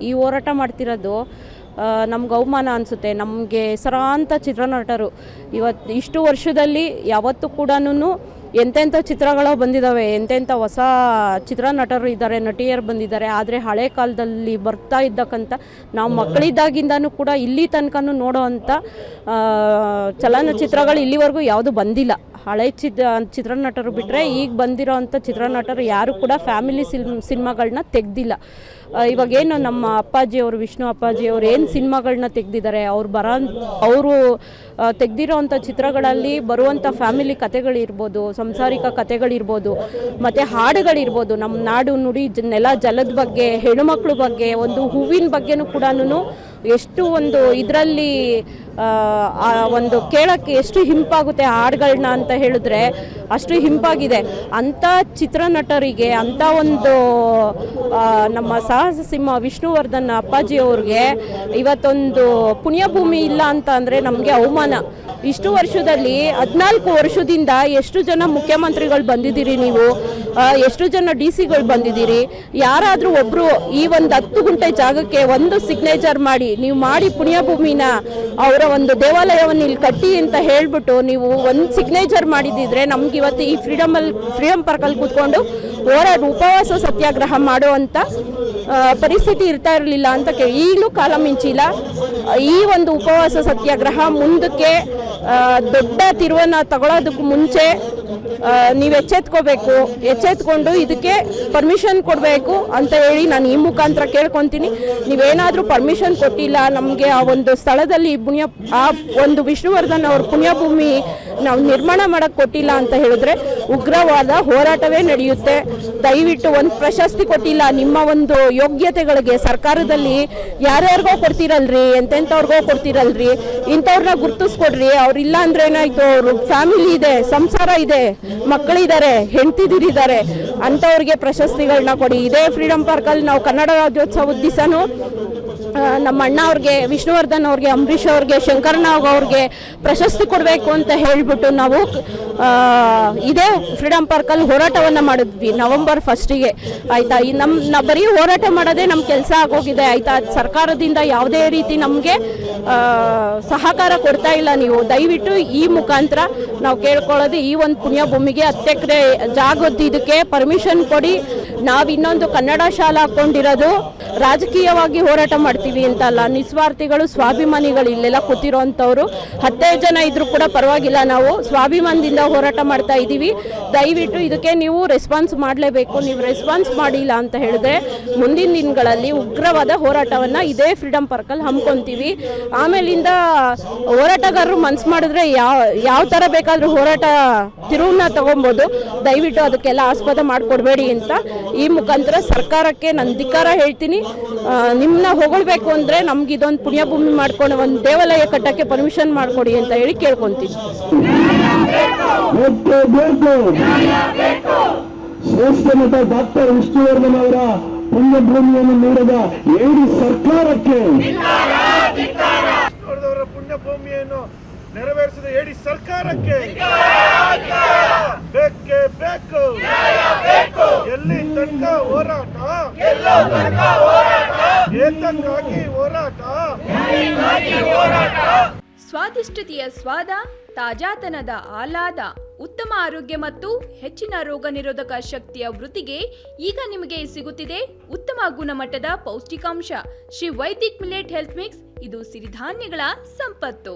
ಈ ಹೋರಾಟ ಮಾಡ್ತಿರೋದು ನಮ್ಗೆ ಅವಮಾನ ಅನಿಸುತ್ತೆ. ನಮಗೆ ಹೆಸರಾಂತ ಚಿತ್ರನಟರು ಇಷ್ಟು ವರ್ಷದಲ್ಲಿ ಯಾವತ್ತೂ ಕೂಡ ಎಂತೆಂಥ ಚಿತ್ರಗಳು ಬಂದಿದ್ದಾವೆ, ಎಂತೆಂಥ ಹೊಸ ಚಿತ್ರನಟರು ಇದ್ದಾರೆ, ನಟಿಯರು ಬಂದಿದ್ದಾರೆ. ಆದರೆ ಹಳೆ ಕಾಲದಲ್ಲಿ ಬರ್ತಾ ಇದ್ದಕ್ಕಂಥ ನಾವು ಮಕ್ಕಳಿದ್ದಾಗಿಂದನೂ ಕೂಡ ಇಲ್ಲಿ ತನಕ ನೋಡೋ ಅಂಥ ಚಲನಚಿತ್ರಗಳು ಇಲ್ಲಿವರೆಗೂ ಯಾವುದು ಬಂದಿಲ್ಲ. ಹಳೆ ಚಿತ್ರನಟರು ಬಿಟ್ಟರೆ ಈಗ ಬಂದಿರೋ ಅಂಥ ಚಿತ್ರನಟರು ಯಾರು ಕೂಡ ಫ್ಯಾಮಿಲಿ ಸಿನಿಮಾಗಳನ್ನ ತೆಗೆದಿಲ್ಲ. ಇವಾಗೇನು ನಮ್ಮ ಅಪ್ಪಾಜಿಯವರು, ವಿಷ್ಣು ಅಪ್ಪಾಜಿಯವರು ಏನು ಸಿನಿಮಾಗಳನ್ನ ತೆಗೆದಿದ್ದಾರೆ, ಅವರು ತೆಗೆದಿರೋ ಅಂಥ ಚಿತ್ರಗಳಲ್ಲಿ ಬರುವಂಥ ಫ್ಯಾಮಿಲಿ ಕಥೆಗಳಿರ್ಬೋದು, ಸಂಸಾರಿಕ ಕಥೆಗಳಿರ್ಬೋದು, ಮತ್ತು ಹಾಡುಗಳಿರ್ಬೋದು, ನಮ್ಮ ನಾಡು ನುಡಿ ನೆಲ ಜಲದ ಬಗ್ಗೆ, ಹೆಣ್ಣುಮಕ್ಳ ಬಗ್ಗೆ, ಒಂದು ಹೂವಿನ ಬಗ್ಗೆನೂ ಕೂಡ ಎಷ್ಟು ಒಂದು ಇದರಲ್ಲಿ ಒಂದು ಕೇಳೋಕ್ಕೆ ಎಷ್ಟು ಹಿಂಪಾಗುತ್ತೆ ಹಾಡುಗಳನ್ನ ಅಂತ ಹೇಳಿದ್ರೆ ಅಷ್ಟು ಹಿಂಪಾಗಿದೆ. ಅಂಥ ಚಿತ್ರನಟರಿಗೆ, ಅಂಥ ಒಂದು ನಮ್ಮ ಸಾಹಸ ಸಿಂಹ ವಿಷ್ಣುವರ್ಧನ್ ಅಪ್ಪಾಜಿಯವ್ರಿಗೆ ಇವತ್ತೊಂದು ಪುಣ್ಯಭೂಮಿ ಇಲ್ಲ ಅಂತ ಅಂದರೆ ನಮಗೆ ಅವಮಾನ. ಇಷ್ಟು ವರ್ಷದಲ್ಲಿ 14 ವರ್ಷದಿಂದ ಎಷ್ಟು ಜನ ಮುಖ್ಯಮಂತ್ರಿಗಳು ಬಂದಿದ್ದೀರಿ, ನೀವು ಎಷ್ಟು ಜನ DC ಗಳು ಬಂದಿದ್ದೀರಿ. ಯಾರಾದರೂ ಒಬ್ಬರು ಈ ಒಂದು 10 ಗುಂಟೆ ಜಾಗಕ್ಕೆ ಒಂದು ಸಿಗ್ನೇಚರ್ ಮಾಡಿ, ನೀವು ಮಾಡಿ ಪುಣ್ಯಭೂಮಿನ ಅವರ ಒಂದು ದೇವಾಲಯವನ್ನು ಇಲ್ಲಿ ಕಟ್ಟಿ ಅಂತ ಹೇಳಿಬಿಟ್ಟು ನೀವು ಒಂದು ಸಿಗ್ನೇಚರ್ ಮಾಡಿದ್ದಿದ್ರೆ ನಮ್ಗೆ ಇವತ್ತು ಈ ಫ್ರೀಡಮ್ ಪಾರ್ಕಲ್ಲಿ ಕೂತ್ಕೊಂಡು ಉಪವಾಸ ಸತ್ಯಾಗ್ರಹ ಮಾಡುವಂಥ ಪರಿಸ್ಥಿತಿ ಇರ್ತಾ ಇರಲಿಲ್ಲ ಅಂತ ಈಗಲೂ ಕಾಲ ಮಿಂಚಿಲ್ಲ. ಈ ಒಂದು ಉಪವಾಸ ಸತ್ಯಾಗ್ರಹ ಮುಂದಕ್ಕೆ ದೊಡ್ಡ ತಿರುವನ್ನ ತಗೊಳ್ಳೋದಕ್ಕೂ ಮುಂಚೆ ನೀವು ಎಚ್ಚೆತ್ಕೊಂಡು ಇದಕ್ಕೆ ಪರ್ಮಿಷನ್ ಕೊಡಬೇಕು ಅಂತ ಹೇಳಿ ನಾನು ಈ ಮುಖಾಂತರ ಕೇಳ್ಕೊತೀನಿ. ನೀವೇನಾದರೂ ಪರ್ಮಿಷನ್ ಕೊಟ್ಟಿಲ್ಲ, ನಮಗೆ ಆ ಒಂದು ಸ್ಥಳದಲ್ಲಿ ಆ ಒಂದು ವಿಷ್ಣುವರ್ಧನ್ ಅವ್ರ ಪುಣ್ಯಭೂಮಿ ನಾವು ನಿರ್ಮಾಣ ಮಾಡೋಕ್ಕೆ ಕೊಟ್ಟಿಲ್ಲ ಅಂತ ಹೇಳಿದ್ರೆ ಉಗ್ರವಾದ ಹೋರಾಟವೇ ನಡೆಯುತ್ತೆ. ದಯವಿಟ್ಟು ಒಂದು ಪ್ರಶಸ್ತಿ ಕೊಟ್ಟಿಲ್ಲ, ನಿಮ್ಮ ಒಂದು ಯೋಗ್ಯತೆಗಳಿಗೆ ಸರ್ಕಾರದಲ್ಲಿ ಯಾರ್ಯಾರಿಗೋ ಕೊಡ್ತಿರಲ್ರಿ, ಎಂತೆಂಥವ್ರಿಗೋ ಕೊಡ್ತಿರಲ್ರಿ, ಇಂಥವ್ರನ್ನ ಗುರ್ತಿಸ್ಕೊಡ್ರಿ. ಅವ್ರಿಲ್ಲ ಅಂದ್ರೆ ಏನಾಯ್ತು, ಅವ್ರ ಫ್ಯಾಮಿಲಿ ಇದೆ, ಸಂಸಾರ ಇದೆ, ಮಕ್ಕಳಿದ್ದಾರೆ, ಹೆಂಡತಿದಿರಿದ್ದಾರೆ, ಅಂಥವ್ರಿಗೆ ಪ್ರಶಸ್ತಿಗಳನ್ನ ಕೊಡಿ. ಇದೇ ಫ್ರೀಡಮ್ ಪಾರ್ಕಲ್ಲಿ ನಾವು ಕನ್ನಡ ರಾಜ್ಯೋತ್ಸವದ ದಿವಸನೂ ನಮ್ಮ ಅಣ್ಣ ಅವ್ರಿಗೆ, ವಿಷ್ಣುವರ್ಧನ್ ಅವ್ರಿಗೆ, ಅಂಬರೀಷ್ ಅವ್ರಿಗೆ, ಶಂಕರನಾಗ್ ಅವ್ರಿಗೆ ಪ್ರಶಸ್ತಿ ಕೊಡಬೇಕು ಅಂತ ಹೇಳಿಬಿಟ್ಟು ನಾವು ಇದೇ ಫ್ರೀಡಮ್ ಪಾರ್ಕಲ್ಲಿ ಹೋರಾಟವನ್ನು ಮಾಡಿದ್ವಿ ನವೆಂಬರ್ 1ಗೆ. ಆಯಿತಾ, ನಮ್ಮ ಬರೀ ಹೋರಾಟ ಮಾಡೋದೇ ನಮ್ಮ ಕೆಲಸ ಆಗೋಗಿದೆ. ಆಯಿತಾ, ಸರ್ಕಾರದಿಂದ ಯಾವುದೇ ರೀತಿ ನಮಗೆ ಸಹಕಾರ ಕೊಡ್ತಾ ಇಲ್ಲ. ನೀವು ದಯವಿಟ್ಟು ಈ ಮುಖಾಂತರ ನಾವು ಕೇಳ್ಕೊಳ್ಳೋದು, ಈ ಒಂದು ಪುಣ್ಯಭೂಮಿಗೆ 10 ಎಕರೆ ಜಾಗದ್ದು ಇದಕ್ಕೆ ಪರ್ಮಿಷನ್ ಕೊಡಿ. ನಾವು ಇನ್ನೊಂದು ಕನ್ನಡ ಶಾಲೆ ಹಾಕ್ಕೊಂಡಿರೋದು ರಾಜಕೀಯವಾಗಿ ಹೋರಾಟ ಮಾಡ್ತೀವಿ ಅಂತಲ್ಲ, ನಿಸ್ವಾರ್ಥಿಗಳು, ಸ್ವಾಭಿಮಾನಿಗಳು ಇಲ್ಲೆಲ್ಲ ಕೂತಿರೋ ಅಂಥವ್ರು 15 ಜನ ಇದ್ರೂ ಕೂಡ ಪರವಾಗಿಲ್ಲ, ನಾವು ಸ್ವಾಭಿಮಾನದಿಂದ ಹೋರಾಟ ಮಾಡ್ತಾ ಇದ್ದೀವಿ. ದಯವಿಟ್ಟು ಇದಕ್ಕೆ ನೀವು ರೆಸ್ಪಾನ್ಸ್ ಮಾಡಲೇಬೇಕು. ನೀವು ರೆಸ್ಪಾನ್ಸ್ ಮಾಡಿಲ್ಲ ಅಂತ ಹೇಳಿದ್ರೆ ಮುಂದಿನ ದಿನಗಳಲ್ಲಿ ಉಗ್ರವಾದ ಹೋರಾಟವನ್ನು ಇದೇ ಫ್ರೀಡಮ್ ಪಾರ್ಕಲ್ಲಿ ಹಮ್ಮಿಕೊತೀವಿ. ಆಮೇಲಿಂದ ಹೋರಾಟಗಾರರು ಮನಸ್ಸು ಮಾಡಿದ್ರೆ ಯಾವ ಥರ ಬೇಕಾದರೂ ಹೋರಾಟ ತಿರುವನ್ನ ತಗೊಬೋದು. ದಯವಿಟ್ಟು ಅದಕ್ಕೆಲ್ಲ ಆಸ್ಪದ ಮಾಡಿಕೊಡ್ಬೇಡಿ ಅಂತ ಈ ಮುಖಾಂತರ ಸರ್ಕಾರಕ್ಕೆ ನಾನು ಧಿಕ್ಕಾರ ಹೇಳ್ತೀನಿ. ನಿಮ್ಮನ್ನ ಹೊಗಳ್ಬೇಕು ಅಂದರೆ ನಮ್ಗೆ ಇದೊಂದು ಪುಣ್ಯಭೂಮಿ ಮಾಡ್ಕೊಂಡು ಒಂದು ದೇವಾಲಯ ಕಟ್ಟಕ್ಕೆ ಪರ್ಮಿಷನ್ ಮಾಡಿಕೊಡಿ ಅಂತ ಹೇಳಿ ಕೇಳ್ಕೊತೀನಿ. ಶ್ರೇಷ್ಠ ನಟ ಡಾಕ್ಟರ್ ವಿಷ್ಣುವರ್ಧನ್ ಅವರ ಪುಣ್ಯಭೂಮಿಯನ್ನು ನೀಡಿದ ಏಡಿ ಸರ್ಕಾರಕ್ಕೆ, ಪುಣ್ಯಭೂಮಿಯನ್ನು ನೆರವೇರಿಸಿದ ಏಡಿ ಸರ್ಕಾರಕ್ಕೆ ಬೇಕೇ ಬೇಕು. ಎಲ್ಲಿ ತನಕ ಹೋರಾಟ, ಏತಕ್ಕಾಗಿ ಹೋರಾಟ. ಸ್ವಾದಿಷ್ಟತೆಯ ಸ್ವಾದ, ತಾಜಾತನದ ಆಹ್ಲಾದ, ಉತ್ತಮ ಆರೋಗ್ಯ ಮತ್ತು ಹೆಚ್ಚಿನ ರೋಗ ನಿರೋಧಕ ಶಕ್ತಿಯ ವೃತ್ತಿಗೆ ಈಗ ನಿಮಗೆ ಸಿಗುತ್ತಿದೆ ಉತ್ತಮ ಗುಣಮಟ್ಟದ ಪೌಷ್ಟಿಕಾಂಶ Shri Vaidik millet health mix. ಇದು ಸಿರಿಧಾನ್ಯಗಳ ಸಂಪತ್ತು.